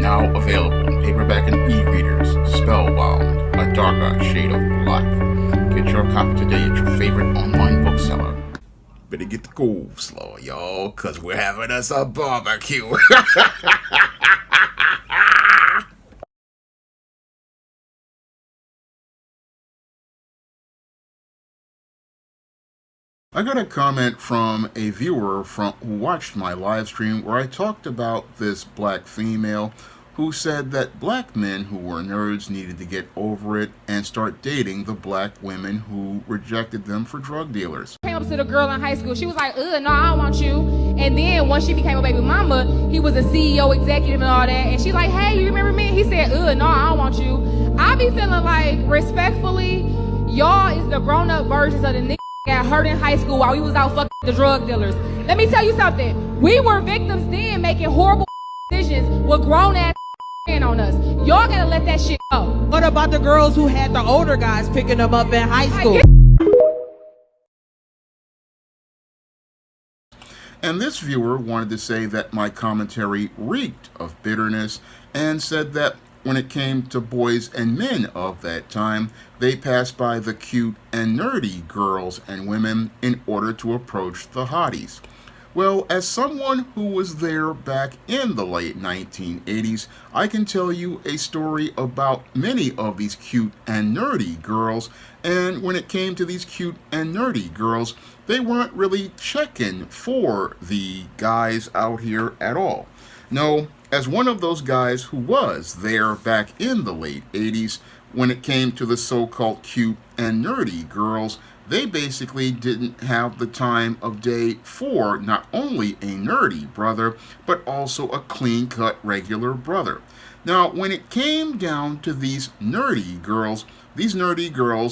Now available in paperback and e-readers. Spellbound, a darker shade of black. Get your copy today at your favorite online bookseller. Better get the cool slow, y'all, cause we're having us a barbecue. I got a comment from a viewer who watched my live stream where I talked about this black female who said that black men who were nerds needed to get over it and start dating the black women who rejected them for drug dealers. Came up to the girl in high school. She was like, no, I don't want you. And then once she became a baby mama, he was a CEO, executive and all that. And she like, hey, you remember me? He said, no, I don't want you. I be feeling like, respectfully, y'all is the grown-up versions of the niggas got hurt in high school while we was out fucking the drug dealers. Let me tell you something. We were victims then making horrible decisions with grown-ass on us. Y'all gotta let that shit go. What about the girls who had the older guys picking them up in high school? And this viewer wanted to say that my commentary reeked of bitterness and said that when it came to boys and men of that time, they passed by the cute and nerdy girls and women in order to approach the hotties. Well, as someone who was there back in the late 1980s, I can tell you a story about many of these cute and nerdy girls. And when it came to these cute and nerdy girls, they weren't really checking for the guys out here at all. No, as one of those guys who was there back in the late 80s, when it came to the so-called cute and nerdy girls, they basically didn't have the time of day for not only a nerdy brother, but also a clean-cut regular brother. Now, when it came down to these nerdy girls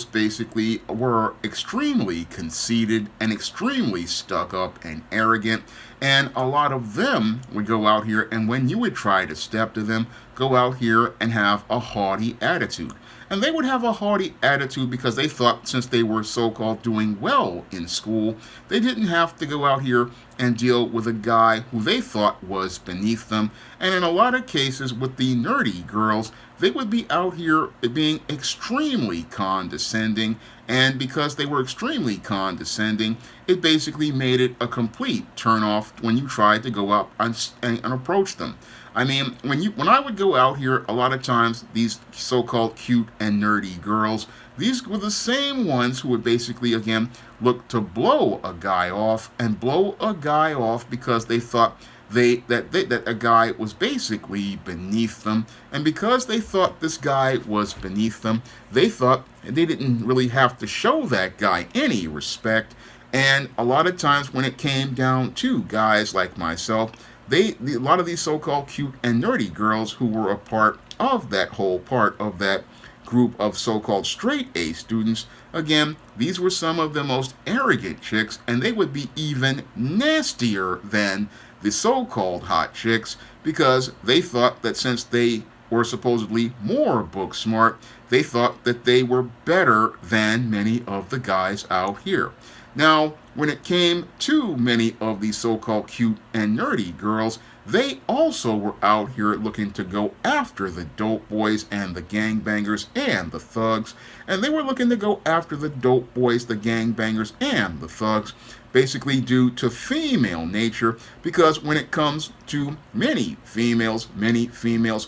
basically were extremely conceited and extremely stuck up and arrogant, and a lot of them would go out here and when you would try to step to them, go out here and have a haughty attitude. And they would have a haughty attitude because they thought since they were so-called doing well in school, they didn't have to go out here and deal with a guy who they thought was beneath them. And in a lot of cases with the nerdy girls, they would be out here being extremely condescending. And because they were extremely condescending, it basically made it a complete turnoff when you tried to go up and approach them. I mean, when I would go out here, a lot of times these so-called cute and nerdy girls, these were the same ones who would basically, again, look to blow a guy off because they thought that a guy was basically beneath them. And because they thought this guy was beneath them, they thought they didn't really have to show that guy any respect. And a lot of times when it came down to guys like myself, a lot of these so-called cute and nerdy girls who were a part of that group of so-called straight A students, again, these were some of the most arrogant chicks, and they would be even nastier than the so-called hot chicks because they thought that since they were supposedly more book smart, they thought that they were better than many of the guys out here. Now, when it came to many of these so-called cute and nerdy girls, they also were out here looking to go after the dope boys and the gangbangers and the thugs. And they were looking to go after the dope boys, the gangbangers, and the thugs, basically due to female nature, because when it comes to many females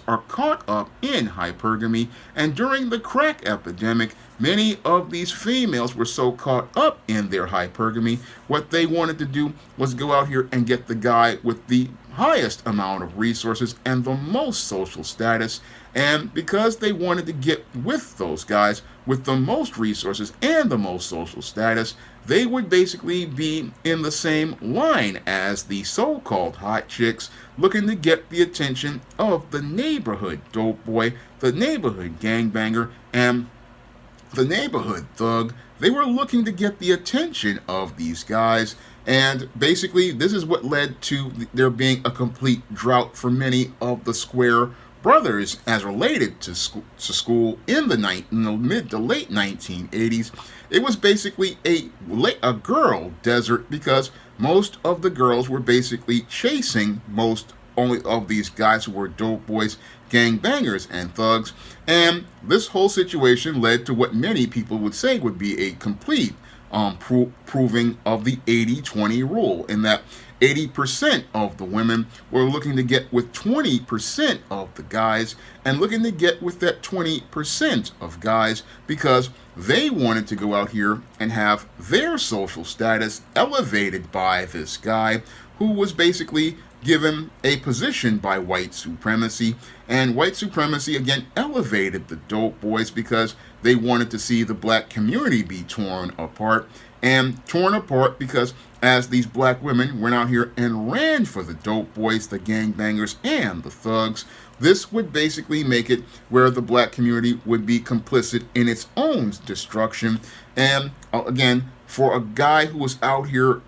are caught up in hypergamy, and during the crack epidemic, many of these females were so caught up in their hypergamy, what they wanted to do was go out here and get the guy with the highest amount of resources and the most social status. And because they wanted to get with those guys with the most resources and the most social status, they would basically be in the same line as the so-called hot chicks looking to get the attention of the neighborhood dope boy, the neighborhood gangbanger, and the neighborhood thug. They were looking to get the attention of these guys, and basically this is what led to there being a complete drought for many of the square brothers as related to school in the mid to late 1980s. It was basically a girl desert because most of the girls were basically chasing most only of these guys who were dope boys, gangbangers, and thugs. And this whole situation led to what many people would say would be a complete proving of the 80-20 rule, in that 80% of the women were looking to get with 20% of the guys, and looking to get with that 20% of guys because they wanted to go out here and have their social status elevated by this guy who was basically given a position by white supremacy. And white supremacy again elevated the dope boys because they wanted to see the black community be torn apart. And torn apart because as these black women went out here and ran for the dope boys, the gangbangers, and the thugs, this would basically make it where the black community would be complicit in its own destruction. And again, for a guy who was out here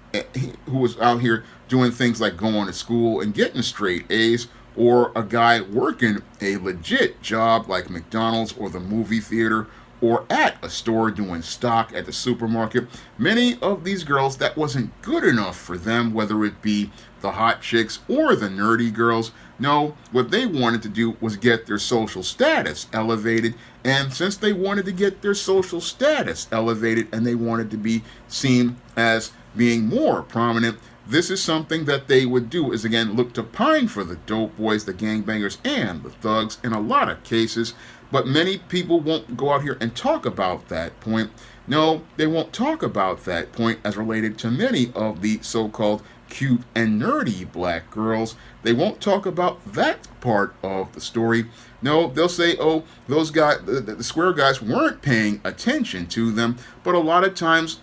doing things like going to school and getting straight A's, or a guy working a legit job like McDonald's or the movie theater, or at a store doing stock at the supermarket, many of these girls, that wasn't good enough for them, whether it be the hot chicks or the nerdy girls. No, what they wanted to do was get their social status elevated. And since they wanted to get their social status elevated and they wanted to be seen as being more prominent, this is something that they would do, is again look to pine for the dope boys, the gangbangers, and the thugs in a lot of cases. But many people won't go out here and talk about that point. No, they won't talk about that point as related to many of the so-called cute and nerdy black girls. They won't talk about that part of the story. No, they'll say, oh, those guys, the square guys weren't paying attention to them. But a lot of times,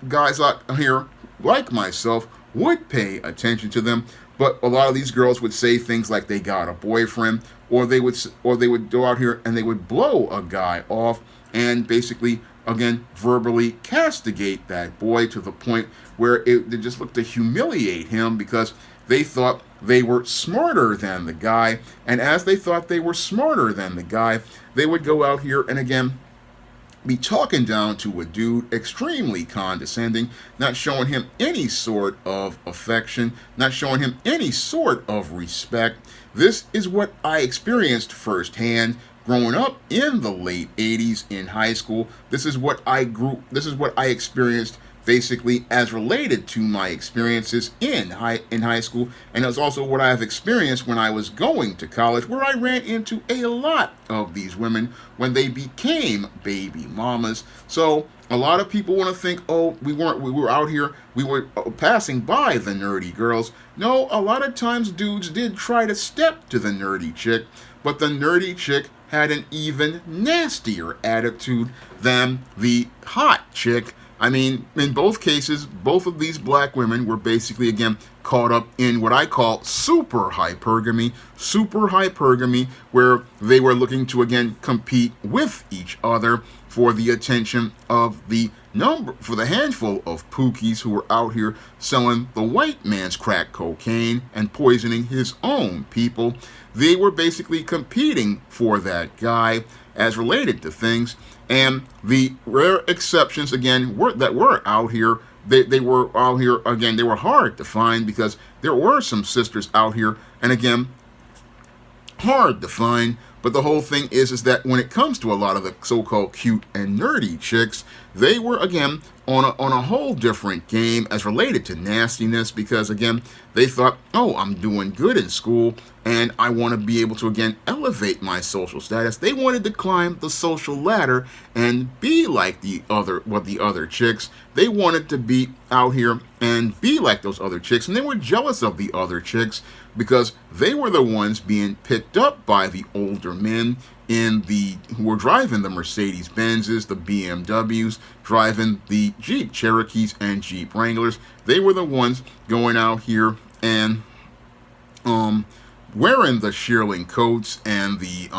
guys out here, like myself, would pay attention to them. But a lot of these girls would say things like they got a boyfriend, or they would go out here and they would blow a guy off and basically, again, verbally castigate that boy to the point where they just looked to humiliate him because they thought they were smarter than the guy. And as they thought they were smarter than the guy, they would go out here and again be talking down to a dude, extremely condescending, not showing him any sort of affection, not showing him any sort of respect. This is what I experienced firsthand growing up in the late 80s in high school. This is what I experienced basically as related to my experiences in high school, and it's also what I have experienced when I was going to college, where I ran into a lot of these women when they became baby mamas. So a lot of people want to think, oh, we were out here, we were passing by the nerdy girls. No, a lot of times dudes did try to step to the nerdy chick, but the nerdy chick had an even nastier attitude than the hot chick. I mean, in both cases, both of these black women were basically, again, caught up in what I call super hypergamy, where they were looking to, again, compete with each other for the attention of the handful of Pookies who were out here selling the white man's crack cocaine and poisoning his own people. They were basically competing for that guy as related to things. And the rare exceptions, again, that were out here, they were out here, again, they were hard to find because there were some sisters out here, and again, hard to find. But the whole thing is that when it comes to a lot of the so-called cute and nerdy chicks, they were, again, on a whole different game as related to nastiness because, again, they thought, oh, I'm doing good in school and I want to be able to, again, elevate my social status. They wanted to climb the social ladder and be like the other chicks. They wanted to be out here and be like those other chicks, and they were jealous of the other chicks because they were the ones being picked up by the older men who were driving the Mercedes Benzes, the BMWs, driving the Jeep Cherokees and Jeep Wranglers. They were the ones going out here and wearing the shearling coats and the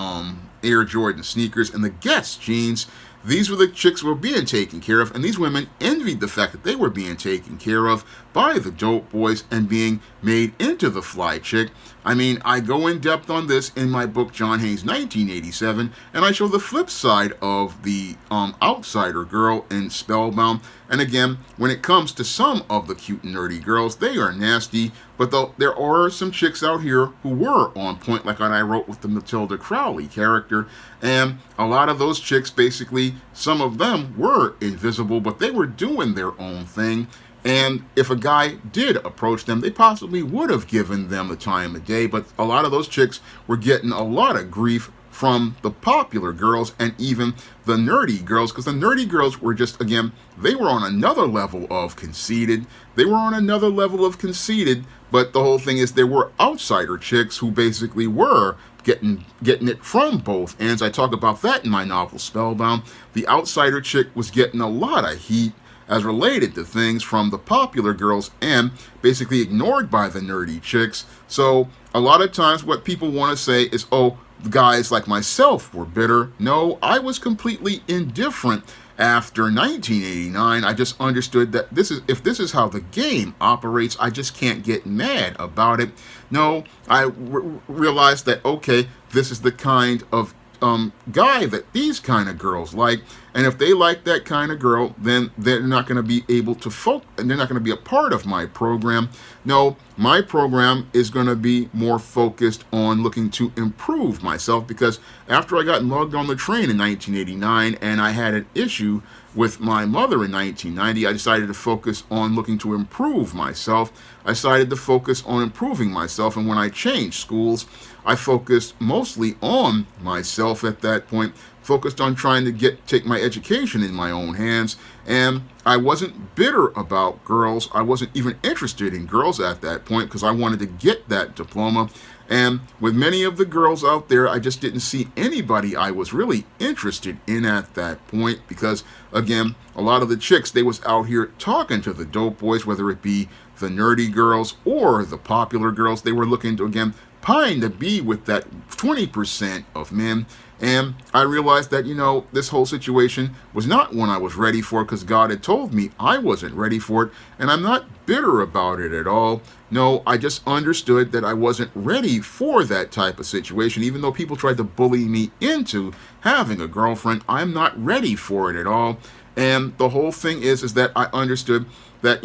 Air Jordan sneakers and the Guess jeans. these were the chicks who were being taken care of, and these women envied the fact that they were being taken care of by the dope boys and being made into the fly chick. I mean, I go in depth on this in my book, John Haynes 1987, and I show the flip side of the outsider girl in Spellbound. And again, when it comes to some of the cute and nerdy girls, they are nasty, but there are some chicks out here who were on point, like what I wrote with the Matilda Crowley character, and a lot of those chicks, basically, some of them were invisible, but they were doing their own thing. And if a guy did approach them, they possibly would have given them the time of day, but a lot of those chicks were getting a lot of grief from the popular girls and even the nerdy girls, because the nerdy girls were just, again, they were on another level of conceited. But the whole thing is there were outsider chicks who basically were getting it from both ends. I talk about that in my novel Spellbound. The outsider chick was getting a lot of heat as related to things from the popular girls and basically ignored by the nerdy chicks. So a lot of times what people want to say is, oh, guys like myself were bitter. No, I was completely indifferent after 1989. I just understood that if this is how the game operates, I just can't get mad about it. No, I realized that, okay, this is the kind of guy that these kind of girls like, and if they like that kind of girl, then they're not going to be able to they're not going to be a part of my program. No, my program is going to be more focused on looking to improve myself, because after I got mugged on the train in 1989 and I had an issue with my mother in 1990, I decided to focus on looking to improve myself. I decided to focus on improving myself, and when I changed schools, I focused mostly on myself at that point, focused on trying to take my education in my own hands, and I wasn't bitter about girls. I wasn't even interested in girls at that point because I wanted to get that diploma. And with many of the girls out there, I just didn't see anybody I was really interested in at that point, because, again, a lot of the chicks, they was out here talking to the dope boys, whether it be the nerdy girls or the popular girls. They were looking to, again, pine to be with that 20% of men. And I realized that, this whole situation was not one I was ready for, because God had told me I wasn't ready for it, and I'm not bitter about it at all. No, I just understood that I wasn't ready for that type of situation. Even though people tried to bully me into having a girlfriend, I'm not ready for it at all. And the whole thing is that I understood that,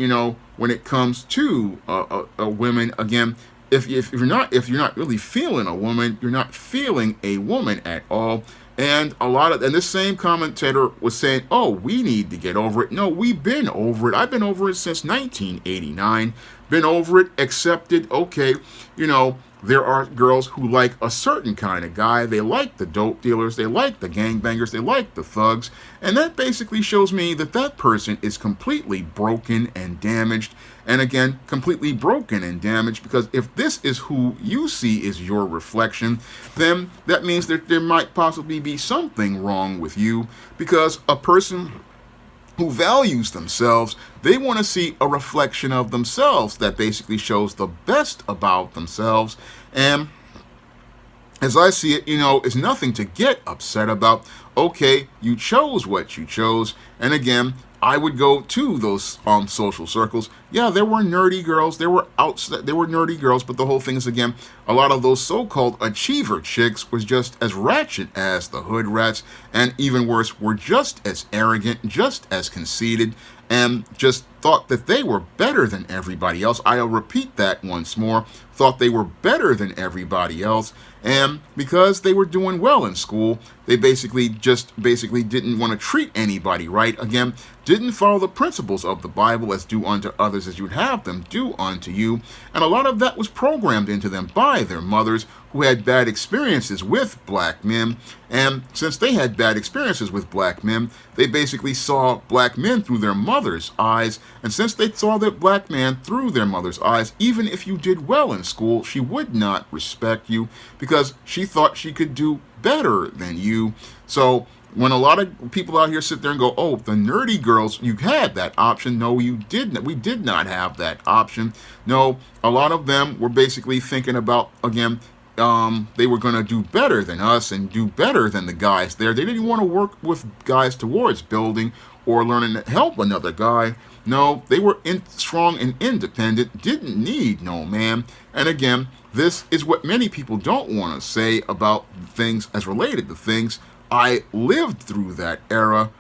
when it comes to a women, again, if you're not really feeling a woman, you're not feeling a woman at all. And this same commentator was saying, oh, we need to get over it. No, we've been over it. I've been over it since 1989. Been over it, accepted. Okay, there are girls who like a certain kind of guy. They like the dope dealers. They like the gangbangers. They like the thugs. And that basically shows me that that person is completely broken and damaged. And again, completely broken and damaged, because if this is who you see is your reflection, then that means that there might possibly be something wrong with you, because a person who values themselves, they want to see a reflection of themselves that basically shows the best about themselves. And as I see it, it's nothing to get upset about. Okay, you chose what you chose. And again, I would go to those social circles. Yeah, there were nerdy girls. There were nerdy girls, but the whole thing is, again, a lot of those so-called achiever chicks was just as ratchet as the hood rats, and even worse, were just as arrogant, just as conceited, and just thought that they were better than everybody else. I'll repeat that once more. Thought they were better than everybody else, and because they were doing well in school, they basically didn't want to treat anybody right. Again, didn't follow the principles of the Bible as do unto others as you'd have them do unto you. And a lot of that was programmed into them by their mothers, who had bad experiences with black men. And since they had bad experiences with black men, they basically saw black men through their mother's eyes. And since they saw that black man through their mother's eyes, even if you did well in school, she would not respect you, because she thought she could do better than you. So when a lot of people out here sit there and go, oh, the nerdy girls, you had that option. No, you didn't. We did not have that option. No, a lot of them were basically thinking about, again, they were going to do better than us and do better than the guys there. They didn't want to work with guys towards building or learning to help another guy. No, they were strong and independent, didn't need no man. And again, this is what many people don't want to say about things as related to things. I lived through that era,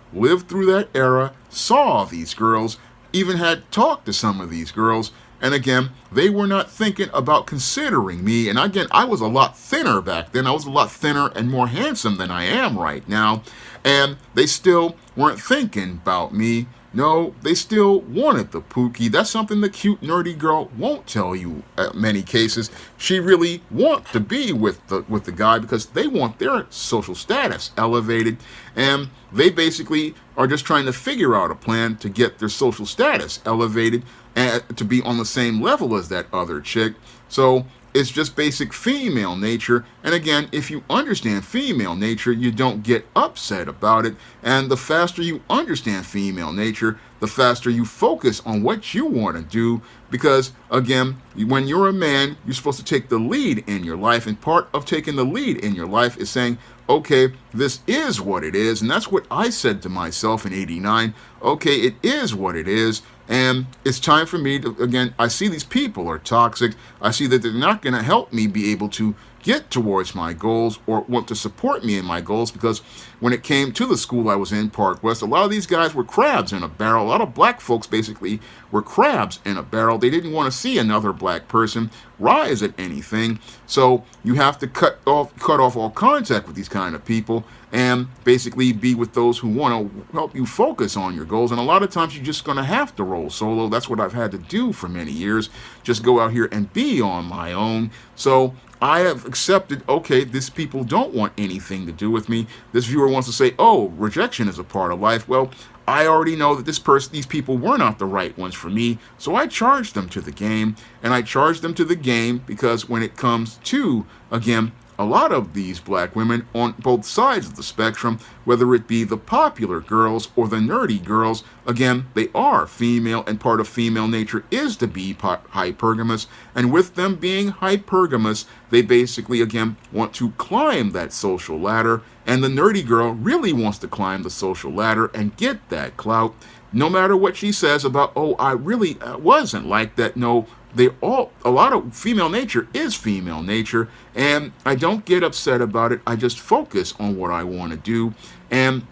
saw these girls, even had talked to some of these girls. And again, they were not thinking about considering me. And again, I was a lot thinner back then. I was a lot thinner and more handsome than I am right now. And they still weren't thinking about me. No, they still wanted the Pookie. That's something the cute, nerdy girl won't tell you in many cases. She really wants to be with the guy because they want their social status elevated. And they basically are just trying to figure out a plan to get their social status elevated and to be on the same level as that other chick. So it's just basic female nature. And again, if you understand female nature, you don't get upset about it. And the faster you understand female nature, the faster you focus on what you want to do. Because again, when you're a man, you're supposed to take the lead in your life. And part of taking the lead in your life is saying, okay, this is what it is. And that's what I said to myself in '89. Okay, it is what it is. And it's time for me to, again, I see these people are toxic. I see that they're not going to help me be able to get towards my goals or want to support me in my goals, because when it came to the school I was in, Park West, a lot of these guys were crabs in a barrel. A lot of black folks basically were crabs in a barrel. They didn't want to see another black person rise at anything. So you have to cut off all contact with these kind of people and basically be with those who want to help you focus on your goals. And a lot of times you're just going to have to roll solo. That's what I've had to do for many years. Just go out here and be on my own. So I have accepted, okay, these people don't want anything to do with me. This viewer wants to say, oh, rejection is a part of life. Well, I already know that these people were not the right ones for me. So I charged them to the game. And I charged them to the game because when it comes to, again, a lot of these black women on both sides of the spectrum, whether it be the popular girls or the nerdy girls, again, they are female, and part of female nature is to be hypergamous. And with them being hypergamous, they basically, again, want to climb that social ladder. And the nerdy girl really wants to climb the social ladder and get that clout. No matter what she says about, oh, I really wasn't like that. No, a lot of female nature is female nature, and I don't get upset about it. I just focus on what I want to do, and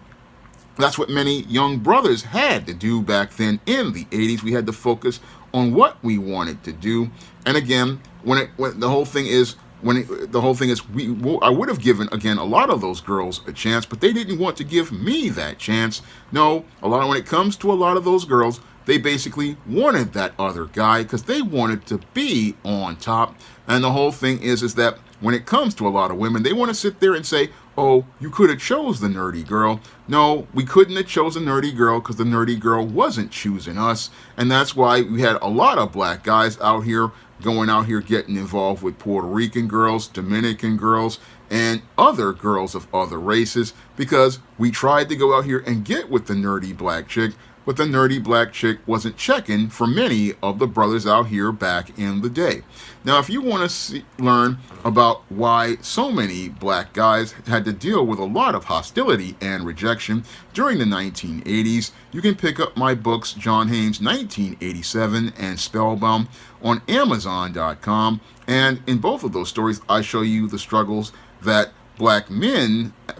that's what many young brothers had to do back then in the 80s. We had to focus on what we wanted to do, and again, I would have given, again, a lot of those girls a chance, but they didn't want to give me that chance. No, when it comes to a lot of those girls, they basically wanted that other guy because they wanted to be on top. And the whole thing is that when it comes to a lot of women, they want to sit there and say, oh, you could have chose the nerdy girl. No, we couldn't have chosen the nerdy girl because the nerdy girl wasn't choosing us. And that's why we had a lot of black guys out here going out here getting involved with Puerto Rican girls, Dominican girls, and other girls of other races, because we tried to go out here and get with the nerdy black chick, but the nerdy black chick wasn't checking for many of the brothers out here back in the day. Now, if you want to learn about why so many black guys had to deal with a lot of hostility and rejection during the 1980s, you can pick up my books, John Haynes' 1987 and Spellbound, on Amazon.com. And in both of those stories, I show you the struggles that black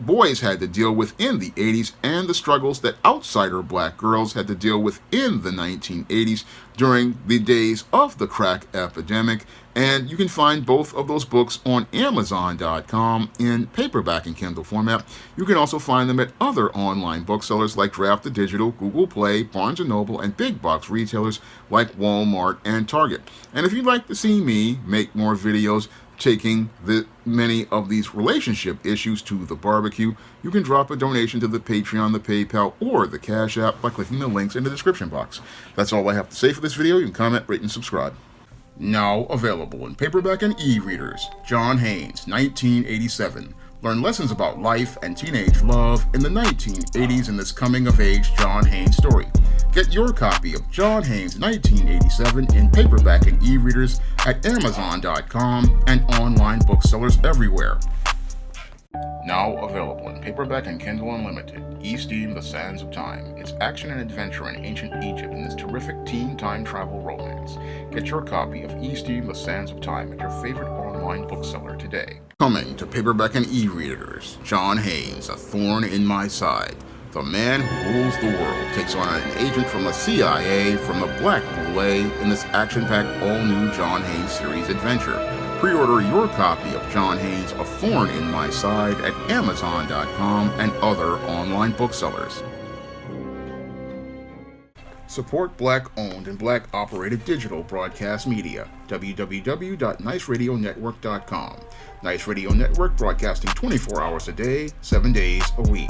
boys had to deal with in the 80s, and the struggles that outsider black girls had to deal with in the 1980s during the days of the crack epidemic. And you can find both of those books on Amazon.com in paperback and Kindle format. You can also find them at other online booksellers like Draft the Digital, Google Play, Barnes & Noble, and big box retailers like Walmart and Target. And if you'd like to see me make more videos taking many of these relationship issues to the barbecue, you can drop a donation to the Patreon, the PayPal, or the Cash App by clicking the links in the description box. That's all I have to say for this video. You can comment, rate, and subscribe. Now available in paperback and e-readers, John Haynes, 1987, Learn lessons about life and teenage love in the 1980s in this coming-of-age John Haynes story. Get your copy of John Haynes 1987 in paperback and e-readers at Amazon.com and online booksellers everywhere. Now available in paperback and Kindle Unlimited, E-Steam: The Sands of Time. It's action and adventure in ancient Egypt in this terrific teen time travel romance. Get your copy of E-Steam: The Sands of Time at your favorite online bookseller today. Coming to paperback and e-readers, John Haynes, A Thorn in My Side. The man who rules the world takes on an agent from the CIA from the Black Boule in this action-packed all-new John Haynes series adventure. Pre-order your copy of John Haynes' A Thorn in My Side at Amazon.com and other online booksellers. Support Black-owned and Black-operated digital broadcast media. www.niceradionetwork.com. Nice Radio Network, broadcasting 24 hours a day, 7 days a week.